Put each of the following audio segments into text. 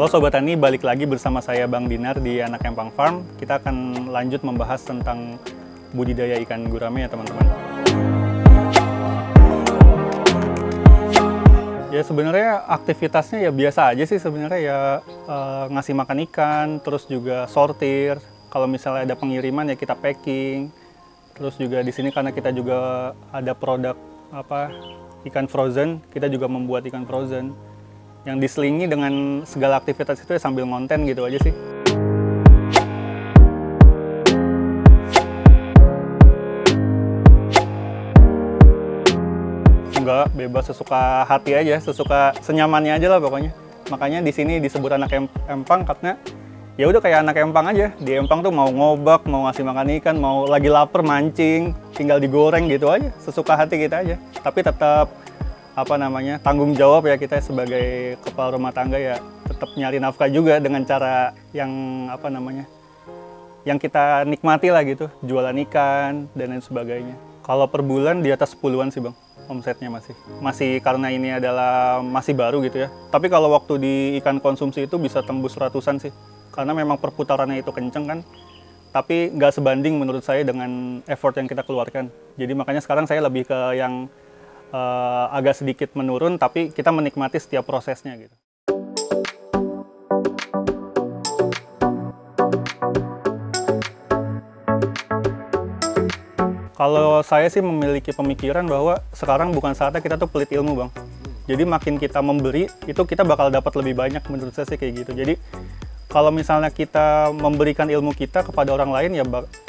Halo Sobat Tani, balik lagi bersama saya Bang Dinar di Anak Empang Farm. Kita akan lanjut membahas tentang budidaya ikan gurame ya teman-teman. Ya sebenarnya aktivitasnya ya biasa aja sih sebenarnya ya, ngasih makan ikan, terus juga sortir. Kalau misalnya ada pengiriman ya kita packing. Terus juga di sini karena kita juga ada produk ikan frozen, kita juga membuat ikan frozen yang diselingi dengan segala aktivitas itu ya sambil ngonten gitu aja sih. Enggak, bebas sesuka hati aja, senyamannya aja lah pokoknya. Makanya di sini disebut anak empang karena ya udah kayak anak empang aja. Di empang tuh mau ngobak, mau ngasih makan ikan, mau lagi lapar mancing, tinggal digoreng gitu aja, sesuka hati kita aja. Tapi tetap tanggung jawab ya kita sebagai kepala rumah tangga ya tetap nyari nafkah juga dengan cara yang yang kita nikmati lah gitu, jualan ikan dan lain sebagainya. Kalau per bulan di atas 10-an sih Bang, omsetnya masih karena ini adalah masih baru gitu ya. Tapi kalau waktu di ikan konsumsi itu bisa tembus ratusan sih, karena memang perputarannya itu kenceng kan. Tapi nggak sebanding menurut saya dengan effort yang kita keluarkan. Jadi makanya sekarang saya lebih ke yang agak sedikit menurun, tapi kita menikmati setiap prosesnya gitu. Kalau saya sih memiliki pemikiran bahwa sekarang bukan saatnya kita tuh pelit ilmu Bang. Jadi makin kita memberi, itu kita bakal dapat lebih banyak menurut saya sih kayak gitu. Jadi kalau misalnya kita memberikan ilmu kita kepada orang lain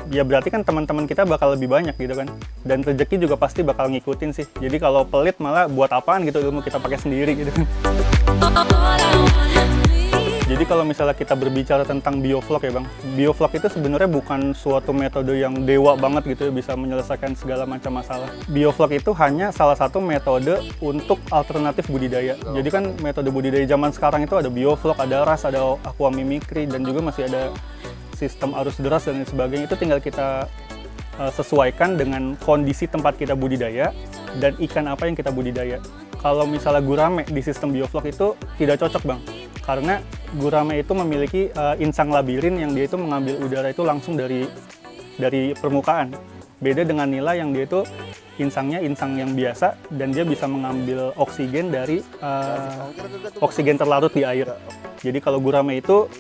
ya berarti kan teman-teman kita bakal lebih banyak gitu kan. Dan rezeki juga pasti bakal ngikutin sih. Jadi kalau pelit malah buat apaan gitu ilmu kita pakai sendiri gitu kan. Jadi kalau misalnya kita berbicara tentang bioflok ya Bang, bioflok itu sebenarnya bukan suatu metode yang dewa banget gitu ya, bisa menyelesaikan segala macam masalah. Bioflok itu hanya salah satu metode untuk alternatif budidaya. Jadi kan metode budidaya zaman sekarang itu ada bioflok, ada ras, ada aquamimicry, dan juga masih ada sistem arus deras dan lain sebagainya. Itu tinggal kita sesuaikan dengan kondisi tempat kita budidaya dan ikan apa yang kita budidaya. Kalau misalnya gurame di sistem bioflok itu tidak cocok Bang, karena gurame itu memiliki insang labirin yang dia itu mengambil udara itu langsung dari permukaan. Beda dengan nila yang dia itu insangnya insang yang biasa dan dia bisa mengambil oksigen dari oksigen terlarut di air. Jadi kalau gurame itu,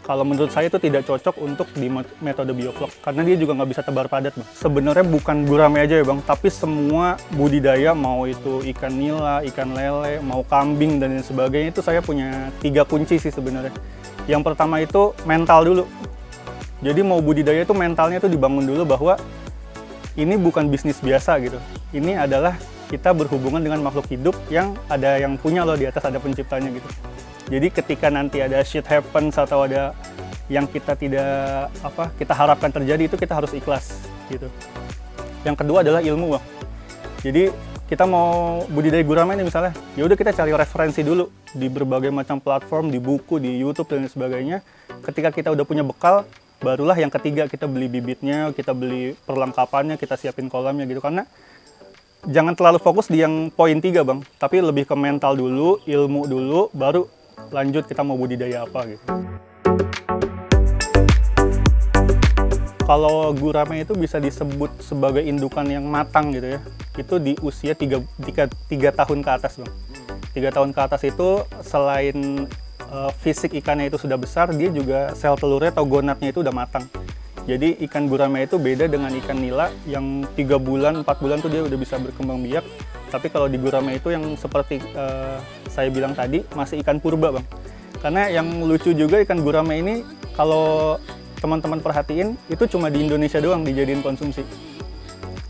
kalau menurut saya itu tidak cocok untuk di metode bioflok karena dia juga nggak bisa tebar padat Bang. Sebenarnya bukan gurame aja ya Bang, tapi semua budidaya, mau itu ikan nila, ikan lele, mau kambing dan lain sebagainya, itu saya punya 3 kunci sih sebenarnya. Yang pertama itu mental dulu. Jadi mau budidaya itu mentalnya itu dibangun dulu bahwa ini bukan bisnis biasa gitu. Ini adalah kita berhubungan dengan makhluk hidup yang ada yang punya loh di atas, ada penciptanya gitu. Jadi ketika nanti ada shit happens atau ada yang kita tidak kita harapkan terjadi, itu kita harus ikhlas gitu. Yang kedua adalah ilmu Bang. Jadi kita mau budidaya gurame ini misalnya, ya udah kita cari referensi dulu di berbagai macam platform, di buku, di YouTube dan sebagainya. Ketika kita udah punya bekal, barulah yang ketiga kita beli bibitnya, kita beli perlengkapannya, kita siapin kolamnya gitu. Karena jangan terlalu fokus di yang poin 3 Bang, tapi lebih ke mental dulu, ilmu dulu, baru lanjut kita mau budidaya apa gitu. Kalau gurame itu bisa disebut sebagai indukan yang matang gitu ya. Itu di usia 3 tahun ke atas Bang. 3 tahun ke atas itu selain fisik ikannya itu sudah besar, dia juga sel telurnya atau gonadnya itu udah matang. Jadi ikan gurame itu beda dengan ikan nila yang 3 bulan, 4 bulan tuh dia udah bisa berkembang biak. Tapi kalau di gurame itu yang seperti saya bilang tadi, masih ikan purba Bang. Karena yang lucu juga ikan gurame ini, kalau teman-teman perhatiin, itu cuma di Indonesia doang dijadiin konsumsi.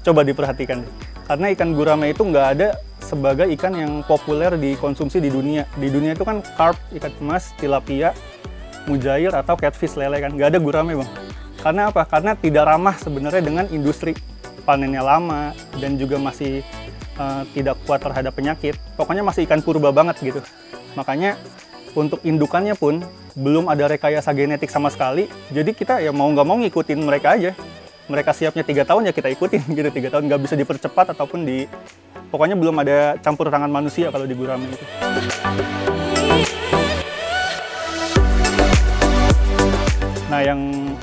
Coba diperhatikan. Karena ikan gurame itu nggak ada sebagai ikan yang populer dikonsumsi di dunia. Di dunia itu kan carp, ikan emas, tilapia, mujair, atau catfish lele kan. Nggak ada gurame Bang. Karena apa? Karena tidak ramah sebenarnya dengan industri. Panennya lama dan juga masih tidak kuat terhadap penyakit. Pokoknya masih ikan purba banget gitu. Makanya untuk indukannya pun belum ada rekayasa genetik sama sekali. Jadi kita ya mau nggak mau ngikutin mereka aja. Mereka siapnya 3 tahun ya kita ikutin gitu. 3 tahun nggak bisa dipercepat ataupun pokoknya belum ada campur tangan manusia kalau di gurame itu. Nah, yang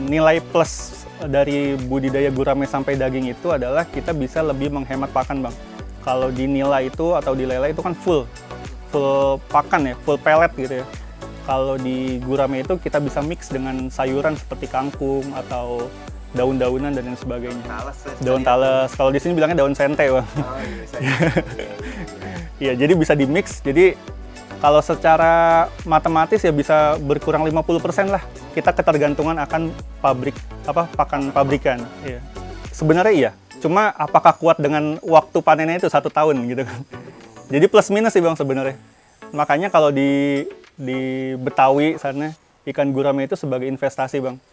nilai plus dari budidaya gurame sampai daging itu adalah kita bisa lebih menghemat pakan, Bang. Kalau di nila itu atau di lele itu kan full pakan ya, full pellet gitu ya. Kalau di gurame itu kita bisa mix dengan sayuran seperti kangkung atau daun-daunan dan lain sebagainya. Daun talas. Kalau di sini bilangnya daun sente, Bang. Oh, iya. Iya, jadi bisa di mix. Jadi kalau secara matematis ya bisa berkurang 50% lah. Kita ketergantungan akan pakan pabrikan. Iya. Sebenarnya iya. Cuma apakah kuat dengan waktu panennya itu 1 tahun gitu kan? Jadi plus minus sih, Bang, sebenarnya. Makanya kalau di Betawi sana ikan gurame itu sebagai investasi, Bang.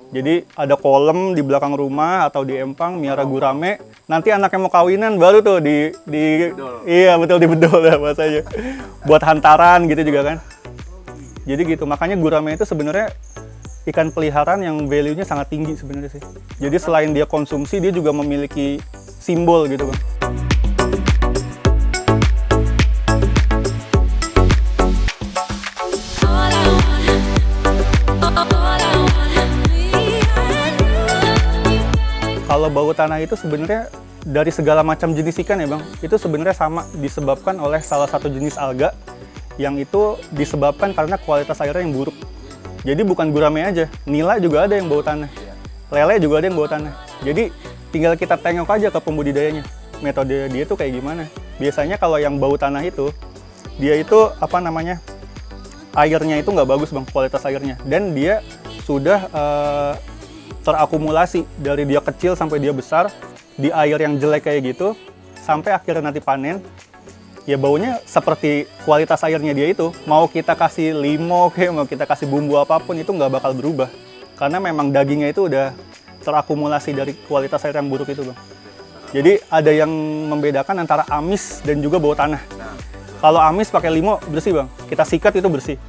Jadi ada kolam di belakang rumah atau di empang miara gurame. Nanti anaknya mau kawinan baru tuh iya betul dibedol ya bahasanya. Buat hantaran gitu juga kan. Jadi gitu. Makanya gurame itu sebenarnya ikan peliharaan yang value-nya sangat tinggi sebenarnya sih. Jadi selain dia konsumsi, dia juga memiliki simbol gitu, Bang. Kalau bau tanah itu sebenarnya dari segala macam jenis ikan ya, Bang. Itu sebenarnya sama disebabkan oleh salah satu jenis alga yang itu disebabkan karena kualitas airnya yang buruk. Jadi bukan gurame aja, nila juga ada yang bau tanah. Lele juga ada yang bau tanah. Jadi tinggal kita tengok aja ke pembudidayanya. Metode dia tuh kayak gimana. Biasanya kalau yang bau tanah itu, dia itu airnya itu nggak bagus, Bang, kualitas airnya. Dan dia sudah terakumulasi dari dia kecil sampai dia besar di air yang jelek kayak gitu sampai akhirnya nanti panen ya baunya seperti kualitas airnya dia itu. Mau kita kasih limo kayak mau kita kasih bumbu apapun itu nggak bakal berubah karena memang dagingnya itu udah terakumulasi dari kualitas air yang buruk itu, Bang. Jadi ada yang membedakan antara amis dan juga bau tanah. Kalau amis pakai limo bersih, Bang, kita sikat itu bersih.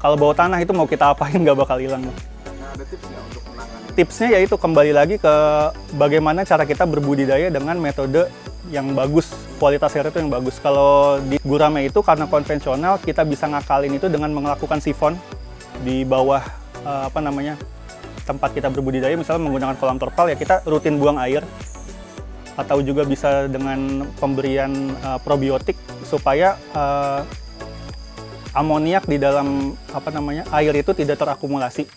Kalau bau tanah itu mau kita apain nggak bakal hilang, Bang. Nah, ada tips nggak untuk menangani? Tipsnya yaitu kembali lagi ke bagaimana cara kita berbudidaya dengan metode yang bagus, kualitas air itu yang bagus. Kalau di gurame itu karena konvensional, kita bisa ngakalin itu dengan melakukan sifon di bawah tempat kita berbudidaya, misalnya menggunakan kolam terpal ya kita rutin buang air. Atau juga bisa dengan pemberian probiotik supaya amoniak di dalam air itu tidak terakumulasi.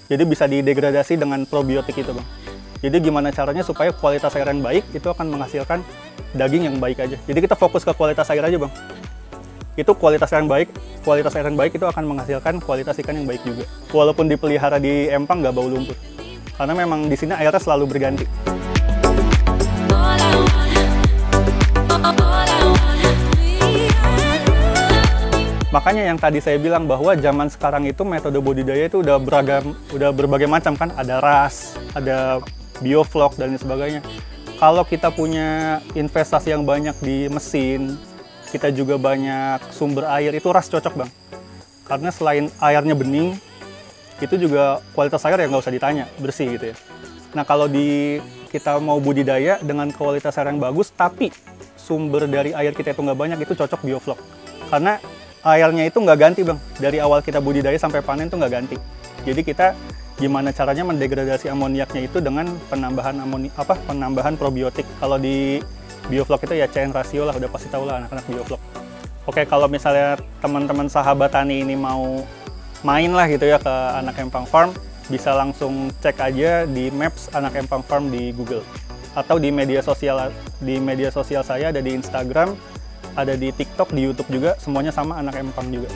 Jadi bisa didegradasi dengan probiotik itu, Bang. Jadi gimana caranya supaya kualitas air yang baik itu akan menghasilkan daging yang baik aja. Jadi kita fokus ke kualitas air aja, Bang. Itu kualitas air yang baik itu akan menghasilkan kualitas ikan yang baik juga. Walaupun dipelihara di empang nggak bau lumpur. Karena memang di sini airnya selalu berganti. Makanya yang tadi saya bilang bahwa zaman sekarang itu metode budidaya itu udah berbagai macam kan, ada ras, ada bioflok dan lain sebagainya. Kalau kita punya investasi yang banyak di mesin, kita juga banyak sumber air, itu ras cocok, Bang. Karena selain airnya bening, itu juga kualitas air yang nggak usah ditanya, bersih gitu ya. Nah kalau kita mau budidaya dengan kualitas air yang bagus, tapi sumber dari air kita itu nggak banyak, itu cocok bioflok. Karena airnya itu nggak ganti, Bang. Dari awal kita budidaya sampai panen tuh nggak ganti. Jadi kita gimana caranya mendegradasi amoniaknya itu dengan penambahan probiotik. Kalau di bioflok itu ya CN ratio lah, udah pasti tahu lah anak-anak bioflok. Oke, kalau misalnya teman-teman sahabat tani ini mau main lah gitu ya ke Anak Empang Farm, bisa langsung cek aja di Maps Anak Empang Farm di Google. Atau di media sosial saya ada di Instagram, ada di TikTok, di YouTube juga, semuanya sama Anak Empang juga.